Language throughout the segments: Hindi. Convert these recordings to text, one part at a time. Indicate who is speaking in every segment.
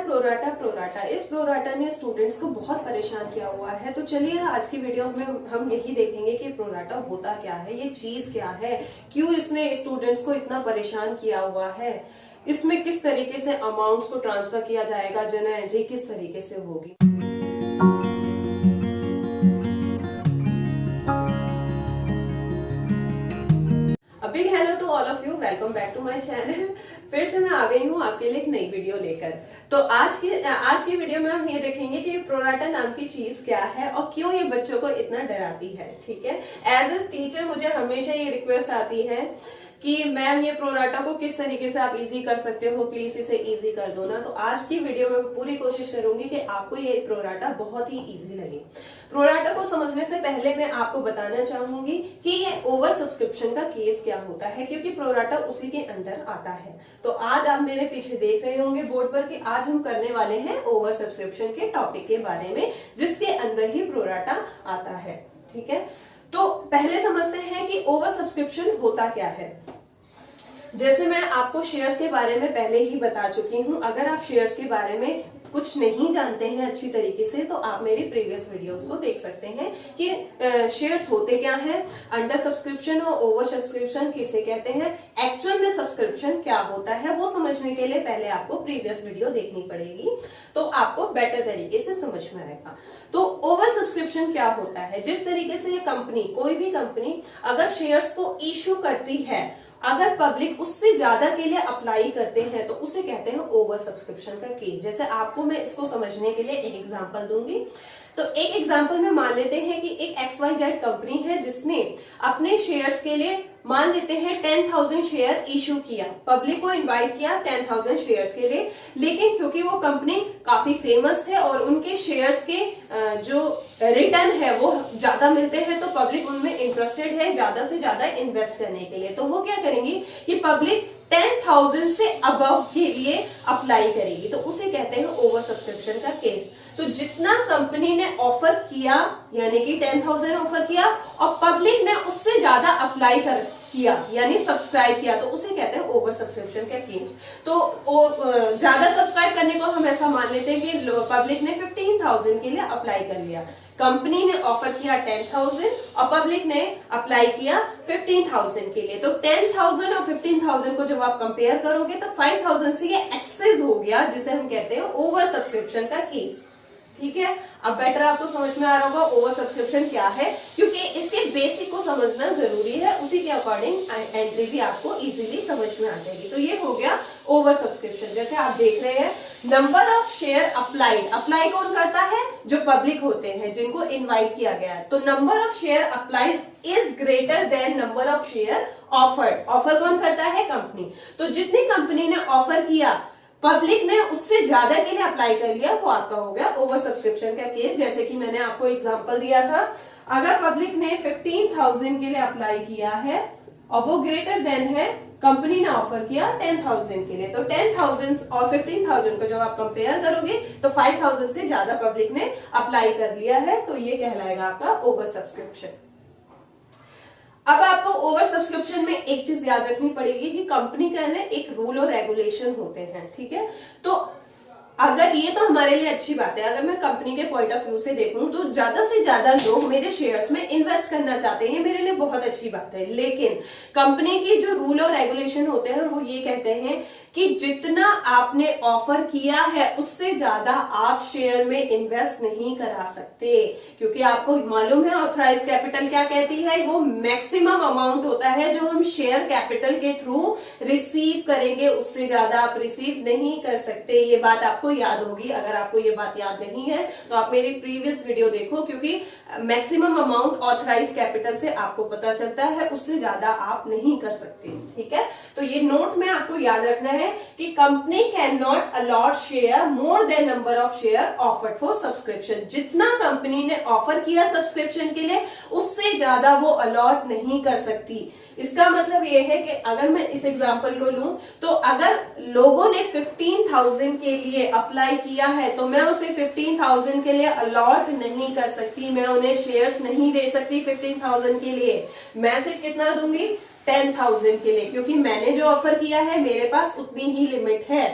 Speaker 1: प्रोराटा प्रोराटा इस प्रोराटा ने स्टूडेंट्स को बहुत परेशान किया हुआ है। तो चलिए आज की वीडियो में हम यही देखेंगे कि प्रोराटा होता क्या है, ये चीज क्या है, क्यों इसने स्टूडेंट्स को इतना परेशान किया हुआ है, इसमें किस तरीके से अमाउंट्स को ट्रांसफर किया जाएगा, जर्नल एंट्री किस तरीके से होगी। Big hello to all of you, welcome back to my channel. फिर से मैं आ गई हूँ आपके लिए एक नई वीडियो लेकर। तो आज की वीडियो में हम ये देखेंगे कि प्रोराटा नाम की चीज क्या है और क्यों ये बच्चों को इतना डराती है। ठीक है, एज ए टीचर मुझे हमेशा ये रिक्वेस्ट आती है कि मैम ये प्रोराटा को किस तरीके से आप इजी कर सकते हो, प्लीज इसे इजी कर दो ना। तो आज की वीडियो में पूरी कोशिश करूंगी कि आपको ये प्रोराटा बहुत ही इजी लगे। प्रोराटा को समझने से पहले मैं आपको बताना चाहूंगी कि ये ओवर सब्सक्रिप्शन का केस क्या होता है, क्योंकि प्रोराटा उसी के अंदर आता है। तो आज आप मेरे पीछे देख रहे होंगे बोर्ड पर कि आज हम करने वाले हैं ओवर सब्सक्रिप्शन के टॉपिक के बारे में, जिसके अंदर ही प्रोराटा आता है। ठीक है, तो पहले समझते हैं कि ओवर सब्सक्रिप्शन होता क्या है। जैसे मैं आपको शेयर्स के बारे में पहले ही बता चुकी हूं, अगर आप शेयर्स के बारे में कुछ नहीं जानते हैं अच्छी तरीके से तो आप मेरी प्रीवियस वीडियोस को देख सकते हैं कि शेयर्स होते क्या हैं, अंडर सब्सक्रिप्शन और ओवर सब्सक्रिप्शन किसे कहते हैं, एक्चुअल में सब्सक्रिप्शन क्या होता है, वो समझने के लिए पहले आपको प्रीवियस वीडियो देखनी पड़ेगी, तो आपको बेटर तरीके से समझ में आएगा। तो ओवर सब्सक्रिप्शन क्या होता है, जिस तरीके से ये कंपनी, कोई भी कंपनी अगर शेयर्स को इश्यू करती है, अगर पब्लिक उससे ज्यादा के लिए अप्लाई करते हैं तो उसे कहते हैं ओवर सब्सक्रिप्शन का केस। जैसे आपको मैं इसको समझने के लिए एक एग्जांपल दूंगी। तो एक एग्जांपल में मान लेते हैं कि एक XYZ कंपनी है जिसने अपने शेयर्स के लिए मान लेते हैं 10,000 शेयर इशू किया, पब्लिक को इनवाइट किया 10,000 शेयर्स के लिए। लेकिन क्योंकि वो कंपनी काफी फेमस है और उनके शेयर्स के जो रिटर्न है वो ज्यादा मिलते हैं, तो पब्लिक उनमें इंटरेस्टेड है ज्यादा से ज्यादा इन्वेस्ट करने के लिए। तो वो क्या करेंगी कि पब्लिक 10,000 से अबव के लिए अप्लाई करेगी, तो उसे कहते हैं ओवर सब्सक्रिप्शन का केस। तो जितना कंपनी ने ऑफर किया, यानी कि 10,000 ऑफर किया और पब्लिक ने उससे ज्यादा अप्लाई किया यानी सब्सक्राइब किया, तो उसे कहते हैं ओवर सब्सक्रिप्शन का केस। तो ज्यादा सब्सक्राइब करने को हम ऐसा मान लेते हैं कि पब्लिक ने 15,000 के लिए अप्लाई कर लिया, कंपनी ने ऑफर किया 10,000 और पब्लिक ने अप्लाई किया 15,000 के लिए। तो 10,000 और 15,000 को जब आप कंपेयर करोगे तो 5,000 से ये एक्सेस हो गया, जिसे हम कहते हैं ओवर सब्सक्रिप्शन का केस। ठीक है, अब बेटर आपको समझ में आ रहा होगा ओवर सब्सक्रिप्शन क्या है, क्योंकि इसके बेसिक को समझना जरूरी है, उसी के अकॉर्डिंग एंट्री भी आपको इजीली समझ में आ जाएगी। तो ये हो गया ओवर सब्सक्रिप्शन। जैसे आप देख रहे हैं number of share applied, apply कौन करता है, जो पब्लिक होते हैं जिनको इनवाइट किया गया है। तो number of share applied is greater than number of share offered, offer कौन करता है, कंपनी। तो जितनी कंपनी ने ऑफर किया पब्लिक ने उससे ज्यादा के लिए अप्लाई कर लिया, वो आपका हो गया ओवर सब्सक्रिप्शन का केस। जैसे कि मैंने आपको एग्जांपल दिया था, अगर पब्लिक ने 15,000 के लिए अप्लाई किया है और वो ग्रेटर देन है, कंपनी ने ऑफर किया 10,000 के लिए, तो 10,000 और 15,000 को जब आप कंपेयर करोगे तो 5,000 से ज्यादा पब्लिक ने अप्लाई कर लिया है, तो ये कहलाएगा आपका ओवर सब्सक्रिप्शन। अब आपको ओवर सब्सक्रिप्शन में एक चीज याद रखनी पड़ेगी कि कंपनी का ना एक रूल और रेगुलेशन होते हैं। ठीक है, तो अगर ये तो हमारे लिए अच्छी बात है, अगर मैं कंपनी के पॉइंट ऑफ व्यू से देखूं तो ज्यादा से ज्यादा लोग मेरे शेयर्स में इन्वेस्ट करना चाहते हैं, मेरे लिए बहुत अच्छी बात है। लेकिन कंपनी की जो रूल और रेगुलेशन होते हैं वो ये कहते हैं कि जितना आपने ऑफर किया है उससे ज्यादा आप शेयर में इन्वेस्ट नहीं करा सकते, क्योंकि आपको मालूम है ऑथराइज कैपिटल क्या कहती है, वो मैक्सिमम अमाउंट होता है जो हम शेयर कैपिटल के थ्रू रिसीव करेंगे, उससे ज्यादा आप रिसीव नहीं कर सकते। ये बात आपको याद होगी। अगर आपको ये बात याद नहीं है तो आप मेरी प्रीवियस वीडियो देखो, क्योंकि मैक्सिमम अमाउंट ऑथराइज कैपिटल से आपको पता चलता है, उससे ज्यादा आप नहीं कर सकते। ठीक है, तो ये नोट में आपको याद रखना है कि company can not allot share more than number of share offered for subscription. जितना कंपनी ने ऑफर किया सब्सक्रिप्शन के लिए उससे ज्यादा वो अलॉट नहीं कर सकती। इसका मतलब ये है कि अगर मैं इस एग्जांपल को लूं तो अगर लोगों ने 15,000 के लिए अप्लाई किया है तो मैं उसे 15,000 के लिए अलॉट नहीं कर सकती, मैं उन्हें शेयर्स नहीं दे सकती 15,000 के लिए। मैं सिर्फ कितना दूंगी, 10,000 के लिए, क्योंकि मैंने जो ऑफर किया है मेरे पास उतनी ही लिमिट है।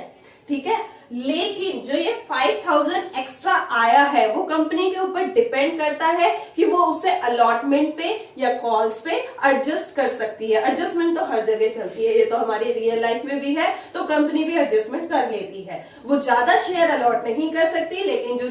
Speaker 1: ठीक है, लेकिन जो ये 5000 एक्स्ट्रा आया है वो कंपनी के ऊपर डिपेंड करता है कि वो उसे अलॉटमेंट पे या कॉल्स पे एडजस्ट कर सकती है। एडजस्टमेंट तो हर जगह चलती है, ये तो हमारी रियल लाइफ में भी है, तो कंपनी भी एडजस्टमेंट कर लेती है। वो ज्यादा शेयर अलॉट नहीं कर सकती, लेकिन जो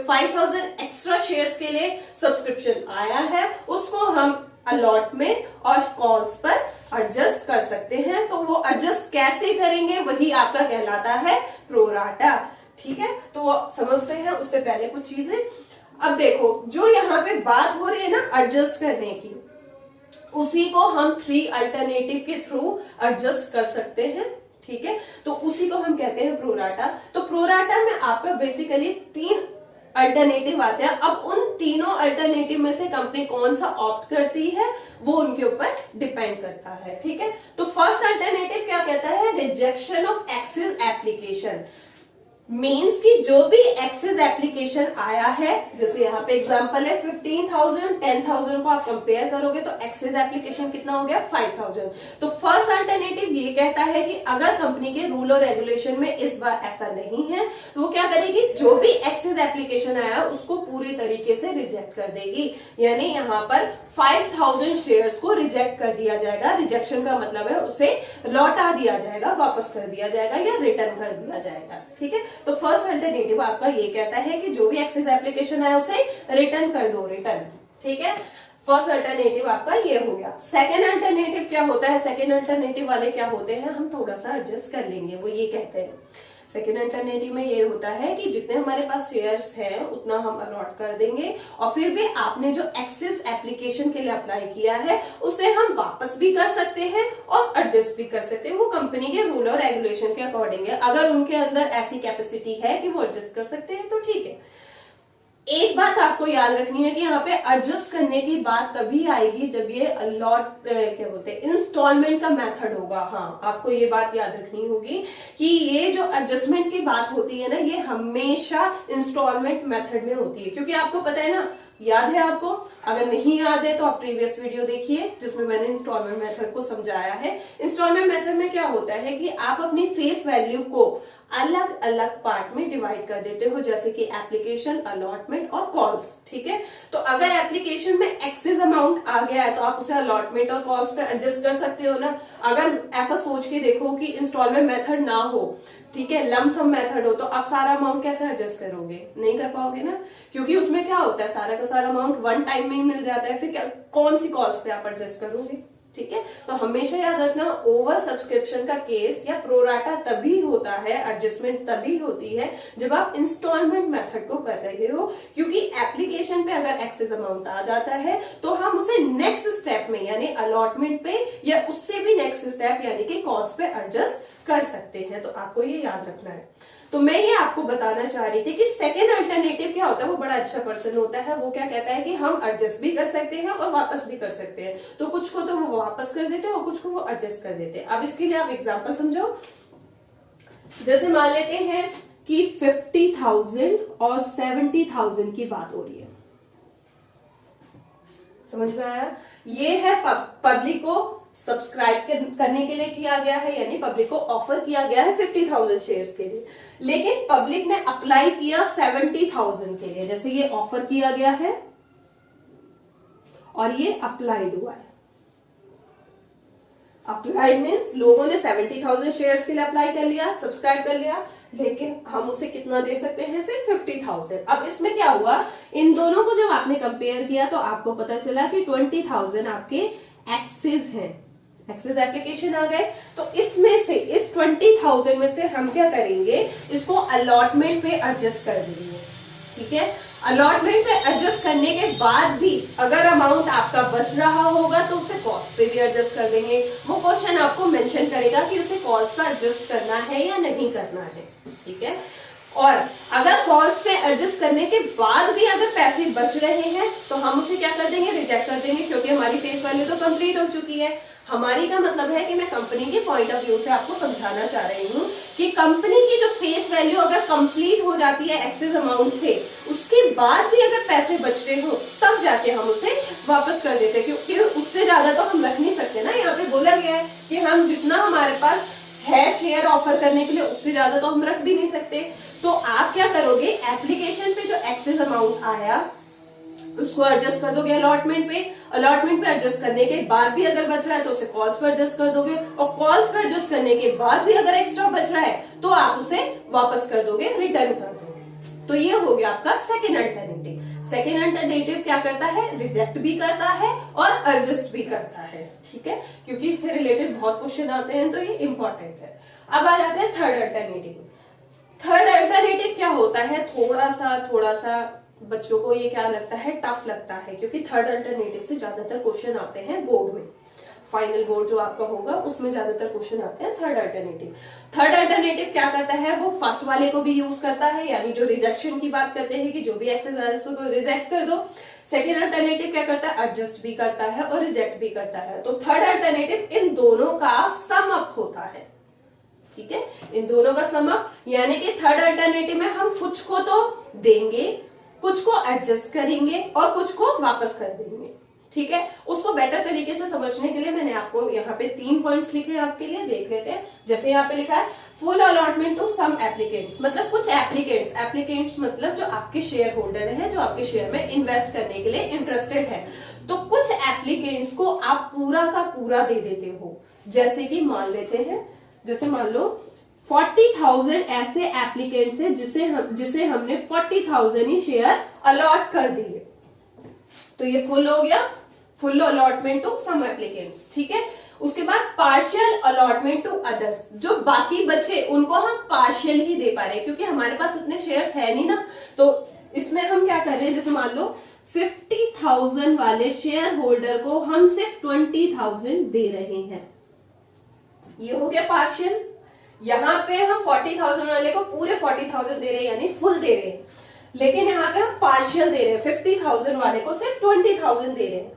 Speaker 1: 5000 एक्स्ट्रा शेयर्स के लिए सब्सक्रिप्शन आया है उसको हम अलॉटमेंट और कॉल्स पर एडजस्ट कर सकते हैं। तो वो एडजस्ट कैसे करेंगे वही आपका कहलाता है प्रोराटा। ठीक है, तो वो समझते हैं। उससे पहले कुछ चीजें अब देखो, जो यहाँ पे बात हो रही है ना एडजस्ट करने की, उसी को हम 3 अल्टरनेटिव के थ्रू एडजस्ट कर सकते हैं। ठीक है, तो उसी को हम कहते हैं प्रोराटा। तो प्रोराटा में आपका बेसिकली 3 अल्टरनेटिव आते हैं। अब उन तीनों अल्टरनेटिव में से कंपनी कौन सा ऑप्ट करती है वो उनके ऊपर डिपेंड करता है। ठीक है, तो फर्स्ट अल्टरनेटिव क्या कहता है, rejection of excess application. Means कि जो भी एक्सेस एप्लीकेशन आया है, जैसे यहाँ पे एग्जांपल है 15,000 10,000 को आप कंपेयर करोगे तो एक्सेस एप्लीकेशन कितना हो गया 5,000। तो फर्स्ट अल्टरनेटिव ये कहता है कि अगर कंपनी के रूल और रेगुलेशन में इस बार ऐसा नहीं है तो वो क्या करेगी, जो भी एक्सेस एप्लीकेशन आया है उसको पूरी तरीके से रिजेक्ट कर देगी। यानी यहाँ पर 5,000 शेयर्स को रिजेक्ट कर दिया जाएगा। रिजेक्शन का मतलब है उसे लौटा दिया जाएगा, वापस कर दिया जाएगा या रिटर्न कर दिया जाएगा। ठीक है, तो फर्स्ट अल्टरनेटिव आपका ये कहता है कि जो भी एक्सेस एप्लीकेशन है उसे रिटर्न कर दो, रिटर्न। ठीक है, फर्स्ट अल्टरनेटिव आपका ये हो गया। सेकेंड अल्टरनेटिव क्या होता है, सेकेंड अल्टरनेटिव वाले क्या होते हैं, हम थोड़ा सा एडजस्ट कर लेंगे। वो ये कहते हैं सेकेंड अल्टरनेटिव में ये होता है कि जितने हमारे पास शेयर्स हैं उतना हम अलॉट कर देंगे, और फिर भी आपने जो एक्सेस एप्लीकेशन के लिए अप्लाई किया है उसे हम वापस भी कर सकते हैं और एडजस्ट भी कर सकते हैं। वो कंपनी के रूल और रेगुलेशन के अकॉर्डिंग है। अगर उनके अंदर ऐसी कैपेसिटी है कि वो एडजस्ट कर सकते हैं तो ठीक है। एक बात आपको याद रखनी है कि यहाँ पे एडजस्ट करने की बात तभी आएगी जब ये अलॉट क्या बोलते हैं इंस्टॉलमेंट का मेथड होगा। हाँ, आपको ये बात याद रखनी होगी कि ये जो एडजस्टमेंट की बात होती है ना, ये हमेशा इंस्टॉलमेंट मेथड में होती है। क्योंकि आपको पता है ना, याद है आपको, अगर नहीं याद है तो आप प्रीवियस वीडियो देखिए जिसमें मैंने इंस्टॉलमेंट मेथड को समझाया है। इंस्टॉलमेंट मेथड में क्या होता है कि आप अपनी फेस वैल्यू को अलग अलग पार्ट में डिवाइड कर देते हो, जैसे कि एप्लीकेशन, अलॉटमेंट और कॉल्स। ठीक है, तो अगर एप्लीकेशन में एक्सेस अमाउंट आ गया है तो आप उसे अलॉटमेंट और कॉल्स पे एडजस्ट कर सकते हो ना। अगर ऐसा सोच के देखो कि इंस्टॉलमेंट मेथड ना हो, ठीक है, लमसम मेथड हो, तो आप सारा अमाउंट कैसे एडजस्ट करोगे, नहीं कर पाओगे ना। क्योंकि उसमें क्या होता है, सारा का सारा अमाउंट वन टाइम में ही मिल जाता है, फिर क्या कौन सी कॉल्स पे आप एडजस्ट करोगे। ठीक है, तो हमेशा याद रखना, ओवर सब्सक्रिप्शन का केस या प्रोराटा तभी होता है, एडजस्टमेंट तभी होती है जब आप इंस्टॉलमेंट मेथड को कर रहे हो। क्योंकि एप्लीकेशन पे अगर एक्सेस अमाउंट आ जाता है तो हम उसे नेक्स्ट स्टेप में यानी अलॉटमेंट पे या उससे भी नेक्स्ट स्टेप यानी कि कॉल्स पे एडजस्ट कर सकते हैं। तो आपको ये याद रखना है। तो मैं ये आपको बताना चाह रही थी कि सेकेंड अल्टरनेटिव क्या होता है, वो बड़ा अच्छा पर्सन होता है। वो क्या कहता है कि हम एडजस्ट भी कर सकते हैं और वापस भी कर सकते हैं। तो कुछ को तो वो वापस कर देते हैं और कुछ को वो एडजस्ट कर देते हैं। अब इसके लिए आप एग्जांपल समझो। जैसे मान लेते हैं कि 50,000 और 70,000 की बात हो रही है। समझ में आया? ये है पब्लिक को सब्सक्राइब करने के लिए किया गया है, यानी पब्लिक को ऑफर किया गया है 50,000 शेयर्स के लिए, लेकिन पब्लिक ने अप्लाई किया 70,000 के लिए। जैसे ये ऑफर किया गया है और ये अप्लाइड हुआ है। अप्लाई मीन्स लोगों ने 70,000 शेयर्स के लिए अप्लाई कर लिया, सब्सक्राइब कर लिया, लेकिन हम उसे कितना दे सकते हैं, सिर्फ 50,000। अब इसमें क्या हुआ, इन दोनों को जब आपने कंपेयर किया तो आपको पता चला कि 20,000 आपके एक्सेस हैं, एक्सेस एप्लीकेशन आ गए। तो इसमें से इस 20,000 में से हम क्या करेंगे, इसको अलॉटमेंट पे एडजस्ट कर देंगे। ठीक है, अलॉटमेंट पे एडजस्ट करने के बाद भी अगर अमाउंट आपका बच रहा होगा तो उसे कॉल्स पे भी एडजस्ट कर देंगे। वो क्वेश्चन आपको मेंशन करेगा कि उसे कॉल्स पे एडजस्ट करना है या नहीं करना है। ठीक है, और अगर कॉल्स पे एडजस्ट करने के बाद भी अगर पैसे बच रहे हैं तो हम उसे क्या कर देंगे, रिजेक्ट कर देंगे, क्योंकि हमारी फेस वैल्यू तो कंप्लीट हो चुकी है। हमारी का मतलब है कि मैं कंपनी के पॉइंट ऑफ व्यू से आपको समझाना चाह रही हूँ कि कंपनी की जो फेस वैल्यू अगर कंप्लीट हो जाती है एक्सेस अमाउंट से, उसके बाद भी अगर पैसे बच रहे हो तब जाके हम उसे वापस कर देते हैं, क्योंकि उससे ज्यादा तो हम रख नहीं सकते ना। यहाँ पे बोला गया है कि हम जितना हमारे पास है शेयर ऑफर करने के लिए, उससे ज्यादा तो हम रख भी नहीं सकते। तो आप क्या करोगे, एप्लीकेशन पे जो एक्सेस अमाउंट आया उसको एडजस्ट कर दोगे अलॉटमेंट पे एडजस्ट करने के बाद भी अगर बच रहा है तो उसे कॉल्स पे एडजस्ट कर दोगे, और कॉल्स पे एडजस्ट करने के बाद भी अगर एक्स्ट्रा बच रहा है तो आप उसे वापस कर दोगे, रिटर्न कर दोगे। तो ये हो गया आपका सेकेंड अल्टरनेटिव। सेकेंड अल्टरनेटिव क्या करता है, रिजेक्ट भी करता है और एडजस्ट भी करता है, ठीक है, क्योंकि इससे रिलेटेड बहुत क्वेश्चन आते हैं तो ये इंपॉर्टेंट है। अब आ जाते हैं थर्ड अल्टरनेटिव। थर्ड अल्टरनेटिव क्या होता है, थोड़ा सा बच्चों को ये क्या लगता है, टफ लगता है, क्योंकि थर्ड अल्टरनेटिव से ज्यादातर क्वेश्चन आते हैं बोर्ड में, फाइनल बोर्ड जो आपका होगा उसमें ज्यादातर क्वेश्चन आते हैं थर्ड अल्टरनेटिव। थर्ड अल्टरनेटिव क्या करता है, वो फर्स्ट वाले को भी यूज करता है, यानी जो रिजेक्शन की बात करते हैं कि जो भी एक्सेस आए उसको रिजेक्ट कर दो। सेकेंड अल्टरनेटिव क्या करता है, एडजस्ट भी करता है और रिजेक्ट भी करता है। तो थर्ड अल्टरनेटिव इन दोनों का सम अप होता है, ठीक है, इन दोनों का सम अप, यानी कि थर्ड अल्टरनेटिव में हम कुछ को तो देंगे, कुछ को एडजस्ट करेंगे और कुछ को वापस कर देंगे, ठीक है। उसको बेटर तरीके से समझने के लिए मैंने आपको यहाँ पे 3 पॉइंट्स लिखे हैं, आपके लिए देख लेते हैं। जैसे यहाँ पे लिखा है full allotment to some applicants, मतलब कुछ एप्लीकेंट्स मतलब जो आपके शेयर होल्डर हैं, जो आपके शेयर में इन्वेस्ट करने के लिए इंटरेस्टेड है। तो कुछ एप्लीकेंट्स को आप पूरा का पूरा दे देते हो, जैसे कि मान लेते हैं, जैसे मान लो 40,000 ऐसे एप्लीकेंट्स हैं जिसे हमने 40,000 ही शेयर अलॉट कर दिए, तो ये फुल हो गया, full allotment to some applicants, ठीक है। उसके बाद पार्शियल अलॉटमेंट टू अदर्स, जो बाकी बचे उनको हम पार्शियल ही दे पा रहे हैं, क्योंकि हमारे पास उतने शेयर्स है नहीं ना। तो इसमें हम क्या कर रहे हैं, जैसे मान लो 50,000 वाले शेयर होल्डर को हम सिर्फ 20,000 दे रहे हैं, ये हो गया पार्शियल। यहाँ पे हम 40,000 वाले को पूरे 40,000 दे रहे हैं, यानी फुल दे रहे हैं, लेकिन यहाँ पे हम पार्शियल दे रहे हैं, 50,000 वाले को सिर्फ 20,000 दे रहे हैं,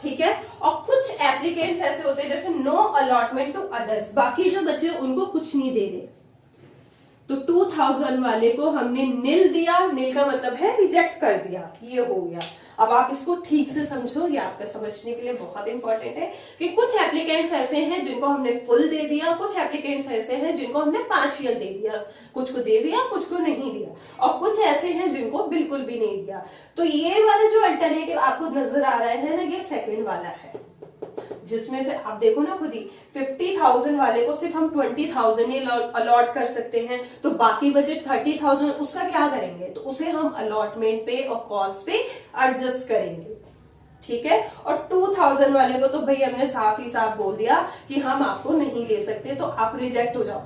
Speaker 1: ठीक है। और कुछ एप्लीकेंट्स ऐसे होते हैं जैसे नो अलॉटमेंट टू अदर्स, बाकी जो बचे उनको कुछ नहीं दे रहे, तो 2,000 वाले को हमने नील दिया, नील का मतलब है रिजेक्ट कर दिया, ये हो गया। अब आप इसको ठीक से समझो, ये आपका समझने के लिए बहुत इंपॉर्टेंट है कि कुछ एप्लीकेंट्स ऐसे हैं जिनको हमने फुल दे दिया, कुछ एप्लीकेंट्स ऐसे हैं जिनको हमने पार्शियल दे दिया, कुछ को दे दिया कुछ को नहीं दिया, और कुछ ऐसे हैं जिनको बिल्कुल भी नहीं दिया। तो ये वाला जो अल्टरनेटिव आपको नजर आ रहा है ना, ये सेकेंड वाला है, जिसमें से आप देखो ना खुद ही 50,000 वाले को सिर्फ हम 20,000 ही अलॉट कर सकते हैं, तो बाकी बजट 30,000 उसका क्या करेंगे, तो उसे हम अलॉटमेंट पे और कॉल्स पे एडजस्ट करेंगे, ठीक है। और 2,000 वाले को तो भाई हमने साफ ही साफ बोल दिया कि हम आपको नहीं दे सकते, तो आप रिजेक्ट हो जाओ,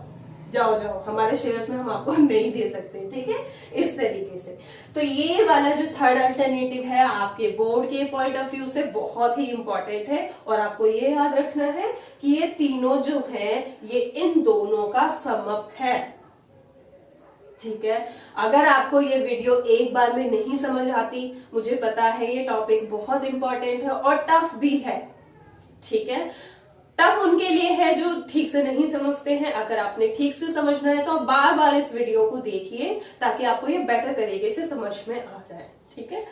Speaker 1: हमारे शेयर्स में हम आपको नहीं दे सकते, ठीक है, इस तरीके से। तो ये वाला जो थर्ड अल्टरनेटिव है आपके बोर्ड के पॉइंट ऑफ व्यू से बहुत ही इंपॉर्टेंट है, और आपको ये याद रखना है कि ये तीनों जो हैं ये इन दोनों का सम अप है, ठीक है। अगर आपको ये वीडियो एक बार में नहीं समझ आती, मुझे पता है ये टॉपिक बहुत इंपॉर्टेंट है और टफ भी है, ठीक है। टफ उनके लिए है जो ठीक से नहीं समझते हैं। अगर आपने ठीक से समझना है तो आप बार बार इस वीडियो को देखिए, ताकि आपको ये बेटर तरीके से समझ में आ जाए, ठीक है।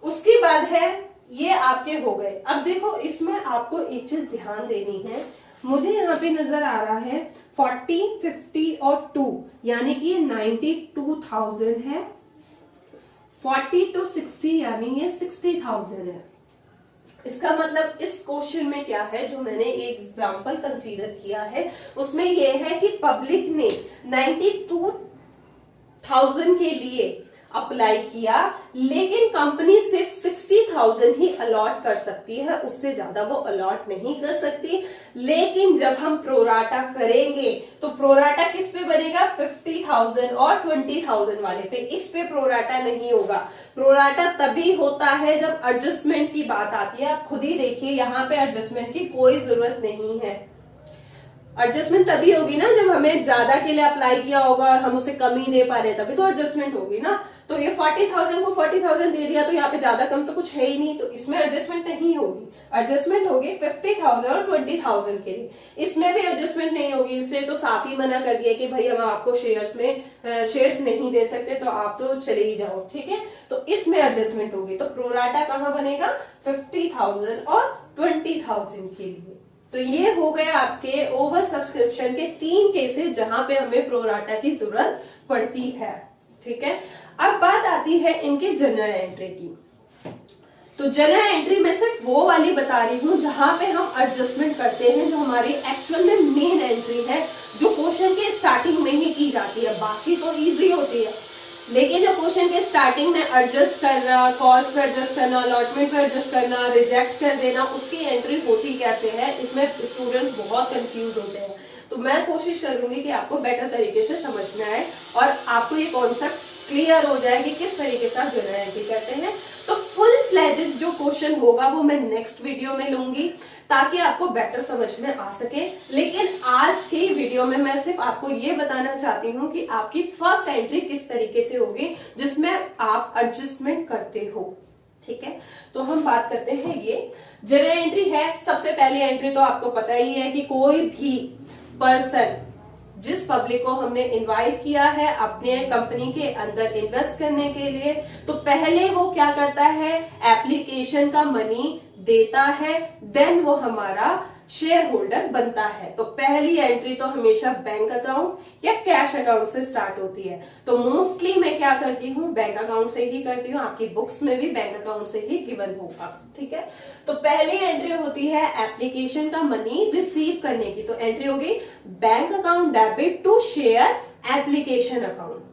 Speaker 1: उसके बाद है ये आपके हो गए। अब देखो इसमें आपको एक चीज ध्यान देनी है, मुझे यहाँ पे नजर आ रहा है 40, 50 और 2, यानी कि 92,000 है, 40 to 60 यानी ये 60,000 है। इसका मतलब इस क्वेश्चन में क्या है, जो मैंने एक एग्जांपल कंसीडर किया है उसमें यह है कि पब्लिक ने 92,000 के लिए अप्लाई किया, लेकिन कंपनी सिर्फ 60,000 ही अलॉट कर सकती है, उससे ज्यादा वो अलॉट नहीं कर सकती। लेकिन जब हम प्रोराटा करेंगे तो प्रोराटा किस पे बनेगा, 50,000 और 20,000 वाले पे, इस पे प्रोराटा नहीं होगा। प्रोराटा तभी होता है जब एडजस्टमेंट की बात आती है। आप खुद ही देखिए यहाँ पे एडजस्टमेंट की कोई जरूरत नहीं है। एडजस्टमेंट तभी होगी ना जब हमें ज्यादा के लिए अप्लाई किया होगा और हम उसे कम ही दे पा रहे हैं, तभी तो एडजस्टमेंट होगी ना। तो ये 40,000 को 40,000 दे दिया, तो यहाँ पे ज्यादा कम तो कुछ है ही नहीं, तो इसमें एडजस्टमेंट नहीं होगी। एडजस्टमेंट होगी 50,000 और 20,000 के लिए, इसमें भी एडजस्टमेंट नहीं होगी। इससे तो साफ ही मना कर दिया कि भाई हम आपको शेयर्स नहीं दे सकते, तो आप तो चले ही जाओ, ठीक है। तो इसमें एडजस्टमेंट होगी। तो प्रोराटा कहाँ बनेगा, 50,000 और 20,000 के लिए, तो ये हो गए आपके ओवर सब्सक्रिप्शन के 3 केसेस जहां पे हमें प्रोराटा की जरूरत पड़ती है। ठीक है, अब बात आती है इनके जनरल एंट्री की। तो जनरल एंट्री में सिर्फ वो वाली बता रही हूं जहां पे हम एडजस्टमेंट करते हैं, जो हमारी एक्चुअल में मेन एंट्री है, जो क्वेश्चन के स्टार्टिंग में ही की जाती है। बाकी तो इजी होती है, लेकिन जो क्वेश्चन के स्टार्टिंग में एडजस्ट करना, कॉल्स पे एडजस्ट करना, अलॉटमेंट पे एडजस्ट करना, रिजेक्ट कर देना, उसकी एंट्री होती कैसे है, इसमें स्टूडेंट्स बहुत कंफ्यूज होते हैं। तो मैं कोशिश करूंगी कि आपको बेटर तरीके से समझ में आए और आपको ये कॉन्सेप्ट क्लियर हो जाए कि किस तरीके से आप जनरल एंट्री करते हैं। तो फुल फ्लेजेस जो क्वेश्चन होगा वो मैं नेक्स्ट वीडियो में लूंगी, ताकि आपको बेटर समझ में आ सके। लेकिन आज की वीडियो में मैं सिर्फ आपको ये बताना चाहती हूँ कि आपकी फर्स्ट एंट्री किस तरीके से होगी जिसमें आप एडजस्टमेंट करते हो। ठीक है, तो हम बात करते हैं ये जनरल एंट्री है। सबसे पहली एंट्री तो आपको पता ही है कि कोई भी पर्सन, जिस पब्लिक को हमने इनवाइट किया है अपने कंपनी के अंदर इन्वेस्ट करने के लिए, तो पहले वो क्या करता है, एप्लीकेशन का मनी देता है, देन वो हमारा शेयर होल्डर बनता है। तो पहली एंट्री तो हमेशा बैंक अकाउंट या कैश अकाउंट से स्टार्ट होती है। तो मोस्टली मैं क्या करती हूँ, बैंक अकाउंट से ही करती हूँ। आपकी बुक्स में भी बैंक अकाउंट से ही गिवन होगा। ठीक है, तो पहली एंट्री होती है एप्लीकेशन का मनी रिसीव करने की। तो एंट्री होगी bank account debit to share application account.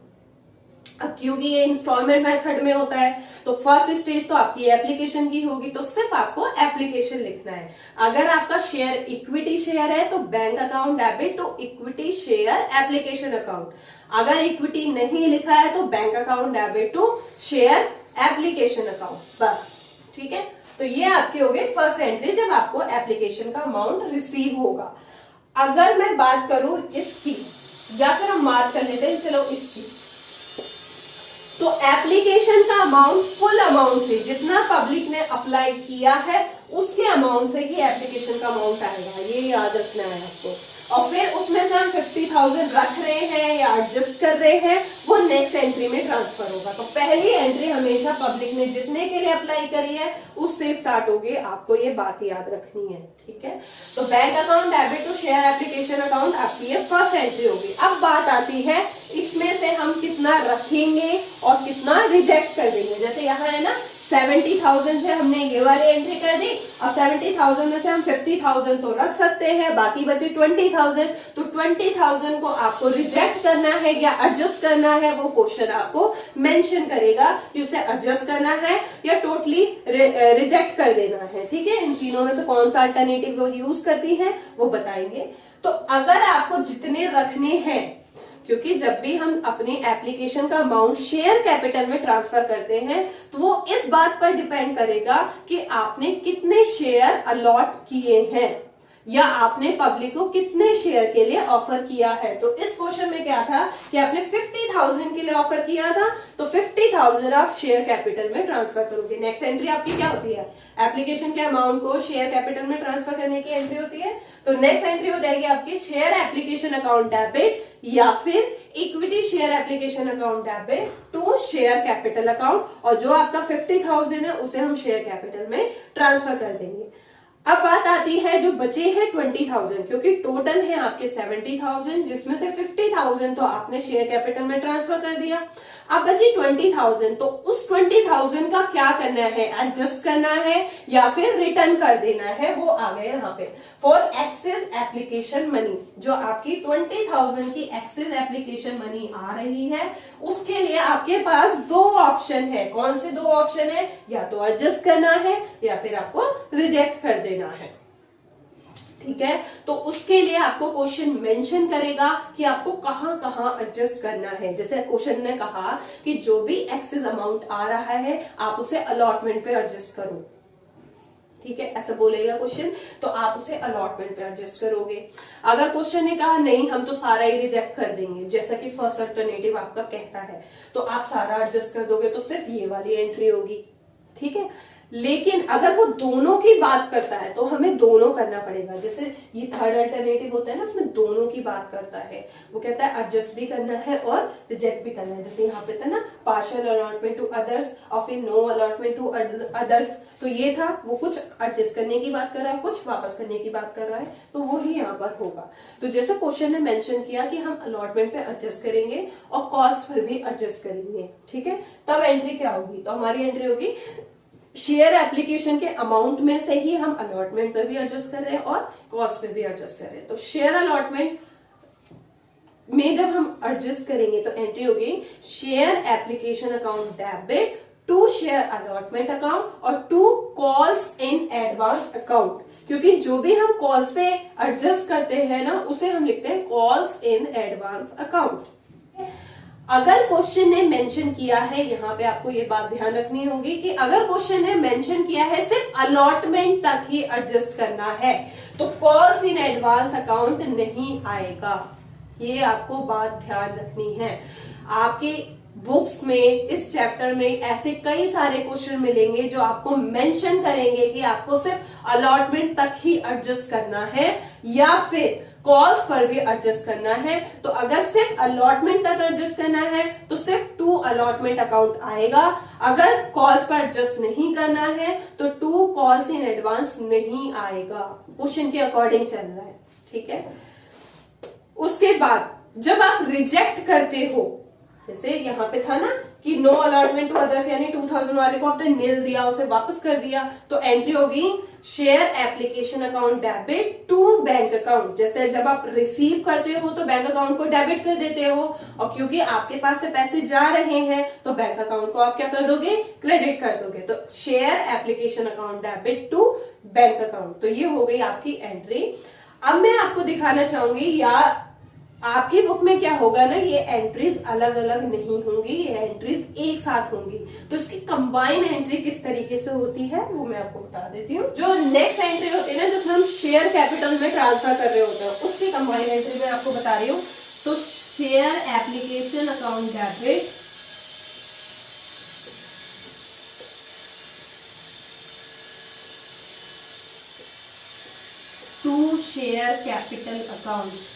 Speaker 1: अब क्योंकि ये इंस्टॉलमेंट मेथड में होता है, तो फर्स्ट स्टेज तो आपकी एप्लीकेशन की होगी, तो सिर्फ आपको एप्लीकेशन लिखना है। अगर आपका शेयर इक्विटी शेयर है तो bank account debit to equity share application account. अगर इक्विटी नहीं लिखा है तो bank account debit to share application account, बस। ठीक है, तो ये आपकी हो गई फर्स्ट एंट्री जब आपको एप्लीकेशन का अमाउंट रिसीव होगा। अगर मैं बात करूं इसकी, या फिर हम मार्क कर लेते हैं, चलो इसकी, तो एप्लीकेशन का अमाउंट फुल अमाउंट से, जितना पब्लिक ने अप्लाई किया है उसके अमाउंट से ही एप्लीकेशन का अमाउंट आएगा, ये याद रखना है आपको। और फिर उसमें से हम 50,000 रख रहे हैं या एडजस्ट कर रहे हैं, वो नेक्स्ट एंट्री में ट्रांसफर होगा। तो पहली एंट्री हमेशा पब्लिक ने जितने के लिए अप्लाई करी है उससे स्टार्ट होगी, आपको ये बात याद रखनी है। ठीक है, तो bank account debit to share application account आपकी ये फर्स्ट एंट्री होगी। अब बात आती है इसमें से हम कितना रखेंगे और कितना रिजेक्ट कर देंगे। जैसे यहाँ है ना 70,000 से हमने ये वाली एंट्री कर दी, और 70,000 में से हम 50,000 तो रख सकते हैं, बाकी बचे 20,000। तो 20,000 को आपको रिजेक्ट करना है या एडजस्ट करना है, वो क्वेश्चन आपको मेंशन करेगा कि उसे एडजस्ट करना है या टोटली रिजेक्ट कर देना है। ठीक है, इन तीनों में से कौन सा अल्टरनेटिव वो यूज करती है वो बताएंगे। तो अगर आपको जितने रखने हैं, क्योंकि जब भी हम अपनी एप्लीकेशन का अमाउंट शेयर कैपिटल में ट्रांसफर करते हैं तो वो इस बात पर डिपेंड करेगा कि आपने कितने शेयर अलॉट किए हैं या आपने पब्लिक को कितने शेयर के लिए ऑफर किया है। तो इस क्वेश्चन में क्या था कि आपने 50,000 के लिए ऑफर किया था, तो 50,000 आप शेयर कैपिटल में ट्रांसफर करोगे। नेक्स्ट एंट्री आपकी क्या होती है, एप्लीकेशन के अमाउंट को शेयर कैपिटल में ट्रांसफर करने की एंट्री होती है। तो नेक्स्ट एंट्री हो जाएगी आपकी शेयर एप्लीकेशन अकाउंट डेबिट या फिर equity share application account debit to share capital account, और जो आपका 50,000 है उसे हम शेयर कैपिटल में ट्रांसफर कर देंगे। अब बात आती है जो बचे हैं 20,000, क्योंकि टोटल है आपके 70,000, जिसमें से 50,000 तो आपने शेयर कैपिटल में ट्रांसफर कर दिया। अब बची 20,000, तो उस 20,000 का क्या करना है, एडजस्ट करना है या फिर रिटर्न कर देना है, वो आ गए यहाँ पे। फॉर एक्सेस एप्लीकेशन मनी, जो आपकी 20,000 की एक्सेस एप्लीकेशन मनी आ रही है, उसके लिए आपके पास दो ऑप्शन है। कौन से दो ऑप्शन है, या तो एडजस्ट करना है या फिर आपको रिजेक्ट कर देना है। ठीक है, तो उसके लिए आपको क्वेश्चन मेंशन करेगा कि आपको कहां कहां एडजस्ट करना है। जैसे क्वेश्चन ने कहा कि जो भी एक्सेस अमाउंट आ रहा है आप उसे अलॉटमेंट पे एडजस्ट करो। ठीक है, ऐसा बोलेगा क्वेश्चन, तो आप उसे अलॉटमेंट पे एडजस्ट करोगे। अगर क्वेश्चन ने कहा नहीं हम तो सारा ही रिजेक्ट कर देंगे, जैसा कि फर्स्ट अल्टरनेटिव आपका कहता है, तो आप सारा एडजस्ट कर दोगे, तो सिर्फ ये वाली एंट्री होगी। ठीक है, लेकिन अगर वो दोनों की बात करता है तो हमें दोनों करना पड़ेगा। जैसे ये थर्ड अल्टरनेटिव होता है ना, उसमें दोनों की बात करता है। वो कहता है एडजस्ट भी करना है और रिजेक्ट भी करना है। जैसे यहाँ पे था ना, पार्शियल अलॉटमेंट टू अदर्स और फिर नो अलॉटमेंट टू अदर्स, तो ये था वो कुछ एडजस्ट करने की बात कर रहा है, कुछ वापस करने की बात कर रहा है, तो वो ही यहाँ पर होगा। तो जैसे क्वेश्चन ने मेंशन किया कि हम अलॉटमेंट पे एडजस्ट करेंगे और कॉस्ट पर भी एडजस्ट करेंगे, ठीक है, तब एंट्री क्या होगी? तो हमारी एंट्री होगी शेयर एप्लीकेशन के अमाउंट में से ही हम अलॉटमेंट पे भी एडजस्ट कर रहे हैं और कॉस्ट पे भी एडजस्ट कर रहे हैं। तो शेयर अलॉटमेंट में जब हम एडजस्ट करेंगे तो एंट्री होगी share application account debit to share allotment account और to calls in advance account, क्योंकि जो भी हम कॉल्स पे एडजस्ट करते हैं ना, उसे हम लिखते हैं कॉल्स इन एडवांस अकाउंट। अगर क्वेश्चन ने मेंशन किया है, यहाँ पे आपको ये बात ध्यान रखनी होगी कि अगर क्वेश्चन ने मेंशन किया है सिर्फ अलॉटमेंट तक ही एडजस्ट करना है, तो कॉल्स इन एडवांस अकाउंट नहीं आएगा। ये आपको बात ध्यान रखनी है। आपके बुक्स में इस चैप्टर में ऐसे कई सारे क्वेश्चन मिलेंगे जो आपको मेंशन करेंगे कि आपको सिर्फ अलॉटमेंट तक ही एडजस्ट करना है या फिर कॉल्स पर भी एडजस्ट करना है। तो अगर सिर्फ अलॉटमेंट तक एडजस्ट करना है तो सिर्फ टू अलॉटमेंट अकाउंट आएगा। अगर कॉल्स पर एडजस्ट नहीं करना है तो टू कॉल्स इन एडवांस नहीं आएगा। क्वेश्चन के अकॉर्डिंग चल रहा है, ठीक है। उसके बाद जब आप रिजेक्ट करते हो, जैसे यहाँ पे था ना कि नो अलॉटमेंट टू अदर्स, यानी 2000 वाले को आपने नील दिया, उसे वापस कर दिया, तो एंट्री होगी share application account debit to bank account. जैसे जब आप रिसीव करते हो तो बैंक अकाउंट को डेबिट कर देते हो, और क्योंकि आपके पास से पैसे जा रहे हैं तो बैंक अकाउंट को आप क्या कर दोगे? क्रेडिट कर दोगे। तो share application account debit to bank account, तो ये हो गई आपकी एंट्री। अब मैं आपको दिखाना चाहूंगी, या आपकी बुक में क्या होगा ना, ये एंट्रीज अलग अलग नहीं होंगी, ये एंट्रीज एक साथ होंगी। तो इसकी कंबाइन एंट्री किस तरीके से होती है वो मैं आपको बता देती हूँ। जो नेक्स्ट एंट्री होती है ना, जिसमें हम शेयर कैपिटल में ट्रांसफर कर रहे होते हैं, उसकी कंबाइन एंट्री मैं आपको बता रही हूँ। तो share application account debit to share capital account.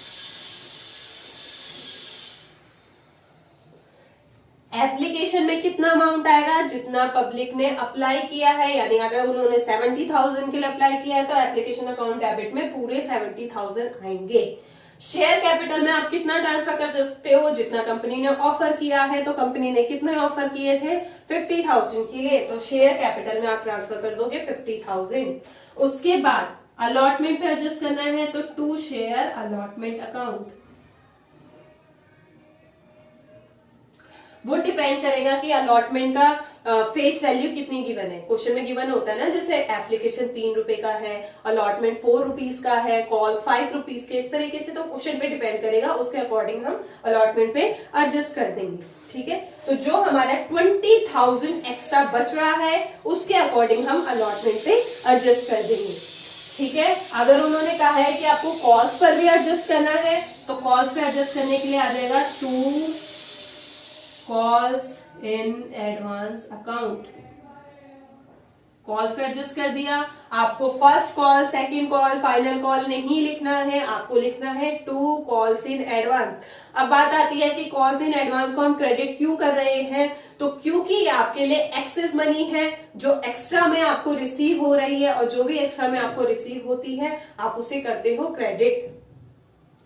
Speaker 1: Application में कितना अमाउंट आएगा? जितना पब्लिक ने अप्लाई किया है, यानी अगर उन्होंने 70,000 के लिए अप्लाई किया है तो एप्लीकेशन अकाउंट डेबिट में पूरे 70,000 आएंगे। शेयर कैपिटल में आप कितना ट्रांसफर कर सकते हो? जितना कंपनी ने ऑफर किया है, तो कंपनी ने कितने ऑफर किए थे? 50,000 के लिए, तो शेयर कैपिटल में आप ट्रांसफर कर दोगे 50,000। उसके बाद अलॉटमेंट पे एडजस्ट करना है तो टू शेयर अलॉटमेंट अकाउंट। वो डिपेंड करेगा कि अलॉटमेंट का फेस वैल्यू कितनी गिवन है। क्वेश्चन में गिवन होता है ना, जैसे एप्लीकेशन 3 रुपए का है, अलॉटमेंट 4 रुपीज का है, कॉल 5 रुपीज के, इस तरीके से। तो क्वेश्चन पे डिपेंड करेगा, उसके अकॉर्डिंग हम अलॉटमेंट पे एडजस्ट कर देंगे, ठीक है। तो जो हमारा 20,000 एक्स्ट्रा बच रहा है, उसके अकॉर्डिंग हम अलॉटमेंट पे एडजस्ट कर देंगे, ठीक है। अगर उन्होंने कहा है कि आपको कॉल्स पर भी एडजस्ट करना है, तो कॉल्स पे एडजस्ट करने के लिए आ जाएगा to calls in advance account. Calls पे एडजस्ट कर दिया। आपको first call, second call, final call नहीं लिखना है, आपको लिखना है टू कॉल्स इन एडवांस। अब बात आती है कि कॉल्स इन एडवांस को हम क्रेडिट क्यों कर रहे हैं? तो क्योंकि ये आपके लिए एक्सेस मनी है, जो एक्स्ट्रा में आपको रिसीव हो रही है, और जो भी एक्स्ट्रा में आपको रिसीव होती है आप उसे करते हो क्रेडिट,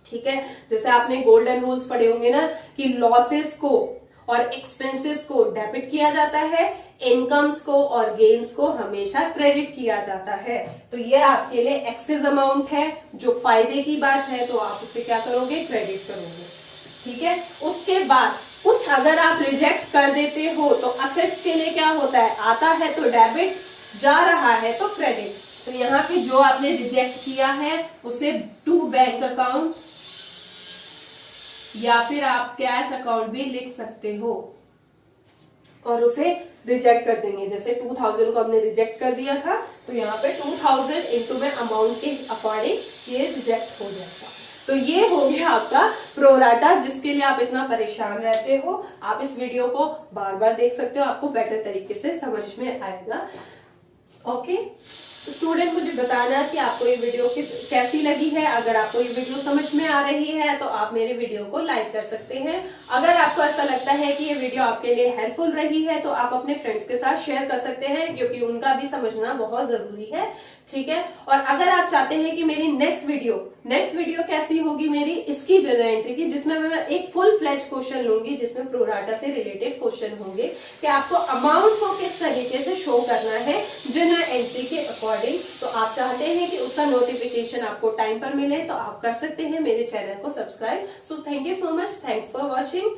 Speaker 1: ठीक है। जैसे आपने गोल्डन रूल्स पढ़े होंगे ना कि लॉसेस को और एक्सपेंसेस को डेबिट किया जाता है, इनकम्स को और गेन्स को हमेशा क्रेडिट किया जाता है। तो ये आपके लिए एक्सेस अमाउंट है, जो फायदे की बात है, तो आप उसे क्या करोगे? क्रेडिट करोगे, ठीक है। उसके बाद कुछ अगर आप रिजेक्ट कर देते हो तो असेट्स के लिए क्या होता है? आता है तो डेबिट, जा रहा है तो क्रेडिट। तो यहाँ पे जो आपने रिजेक्ट किया है उसे टू बैंक अकाउंट या फिर आप कैश अकाउंट भी लिख सकते हो और उसे रिजेक्ट कर देंगे। जैसे 2000 को हमने रिजेक्ट कर दिया था, तो यहाँ पे 2000 इंटू में अमाउंट के अकॉर्डिंग ये रिजेक्ट हो जाएगा। तो ये हो गया आपका प्रोराटा, जिसके लिए आप इतना परेशान रहते हो। आप इस वीडियो को बार बार देख सकते हो, आपको बेटर तरीके से समझ में आएगा। ओके स्टूडेंट, मुझे बताना कि आपको ये वीडियो कैसी लगी है। अगर आपको ये वीडियो समझ में आ रही है तो आप मेरे वीडियो को लाइक कर सकते हैं। अगर आपको ऐसा लगता है कि ये वीडियो आपके लिए हेल्पफुल रही है तो आप अपने फ्रेंड्स के साथ शेयर कर सकते हैं, क्योंकि उनका भी समझना बहुत जरूरी है। ठीक है, और अगर आप चाहते हैं कि मेरी नेक्स्ट वीडियो कैसी होगी मेरी इसकी जनरल एंट्री की, जिसमें मैं एक फुल फ्लेज क्वेश्चन लूंगी, जिसमें प्रोराटा से रिलेटेड क्वेश्चन होंगे कि आपको अमाउंट को किस तरीके से शो करना है जनरल एंट्री के अकॉर्डिंग। तो आप चाहते हैं कि उसका नोटिफिकेशन आपको टाइम पर मिले तो आप कर सकते हैं मेरे चैनल को subscribe. So thank you so much, thanks for watching.